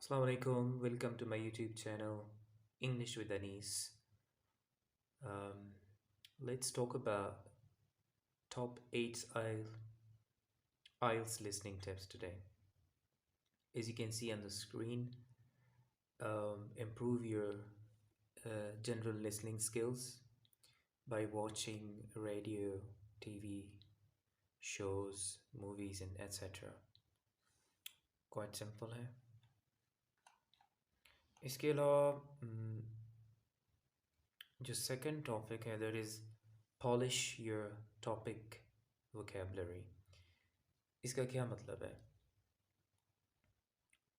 Assalamu alaikum. Welcome to my YouTube channel, English with Anis. Um, let's talk about top 8 IELTS listening tips today. As you can see on the screen, improve your general listening skills by watching radio, TV, shows, movies, and etc. Quite simple है. इसके अलावा जो second topic है that is polish your topic vocabulary. इसका क्या मतलब है?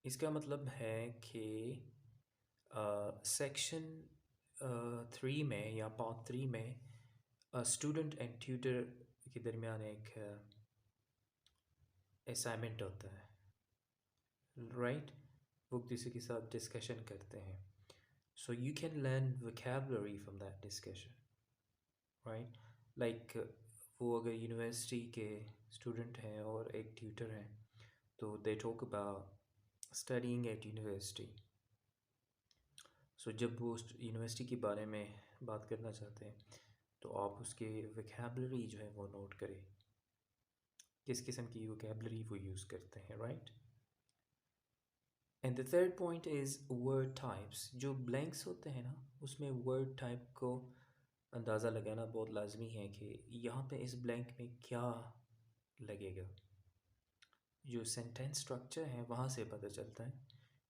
इसका मतलब है कि सेक्शन 3 में या पार्ट 3 में स्टूडेंट एंड ट्यूटर के दरमियान एक असाइनमेंट होता है, राइट? वो किसी के साथ डिस्कशन करते हैं. So you can learn vocabulary from that discussion, right? Like वो अगर यूनिवर्सिटी के स्टूडेंट हैं और एक ट्यूटर हैं तो they talk about studying at university. So जब वो यूनिवर्सिटी के बारे में बात करना चाहते हैं तो आप उसके vocabulary जो है वो नोट करें, किस किस्म की vocabulary वो यूज़ करते हैं, right? And the third point is word types. जो blanks होते हैं ना, उसमें word type को अंदाज़ा लगाना बहुत लाजमी है कि यहाँ पे इस blank में क्या लगेगा. जो sentence structure है वहाँ से पता चलता है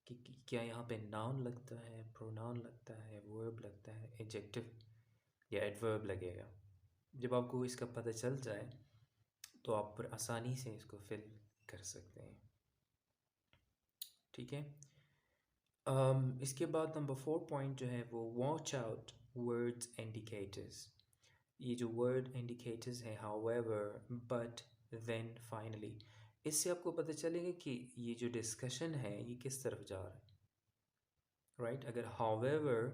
कि क्या यहाँ पे noun लगता है, pronoun लगता है, verb लगता है, adjective या adverb लगेगा. जब आपको इसका पता चल जाए तो आप फिर आसानी से इसको fill कर सकते हैं, ठीक है. इसके बाद नंबर 4 पॉइंट जो है वो वॉच आउट वर्ड्स इंडिकेटर्स. ये जो वर्ड इंडिकेटर्स हैं हाउएवर, बट, देन, फाइनली, इससे आपको पता चलेगा कि ये जो डिस्कशन है ये किस तरफ जा रहा है, राइट? अगर हाउएवर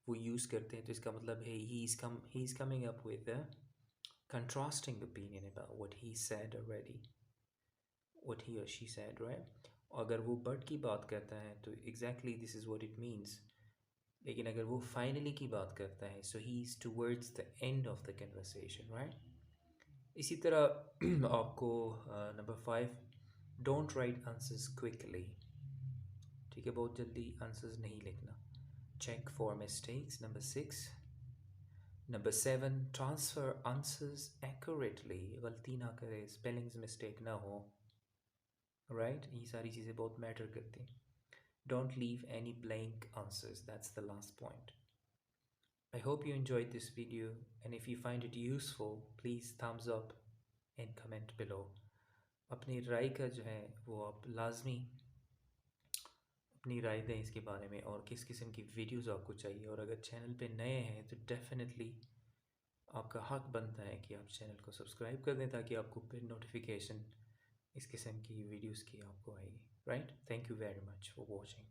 वो यूज़ करते हैं तो इसका मतलब है he is coming up with a contrasting opinion about what he said already, what he or she said, right? अगर वो बट की बात करता है तो exactly this is what it means. लेकिन अगर वो फाइनली की बात करता है so he is towards the end of the conversation, right? इसी तरह आपको number 5, don't write answers quickly. ठीक है, बहुत जल्दी आंसर्स नहीं लिखना. Check for mistakes. Number 6. Number 7, transfer answers accurately. गलती ना करें, स्पेलिंग्स मिस्टेक ना हो, राइट? ये सारी चीज़ें बहुत मैटर करती हैं. Don't leave any blank answers. That's the last point. I hope you enjoyed this video, and if you find it useful, please thumbs up and comment below. अपनी राय का जो है वो आप लाजमी अपनी राय दें इसके बारे में और किस किस्म की वीडियोस आपको चाहिए. और अगर चैनल पे नए हैं तो डेफिनेटली आपका हक बनता है कि आप चैनल को सब्सक्राइब कर दें ताकि आपको फिर नोटिफिकेशन इस किस्म की वीडियोस की आपको आएगी, right? Thank you very much for watching.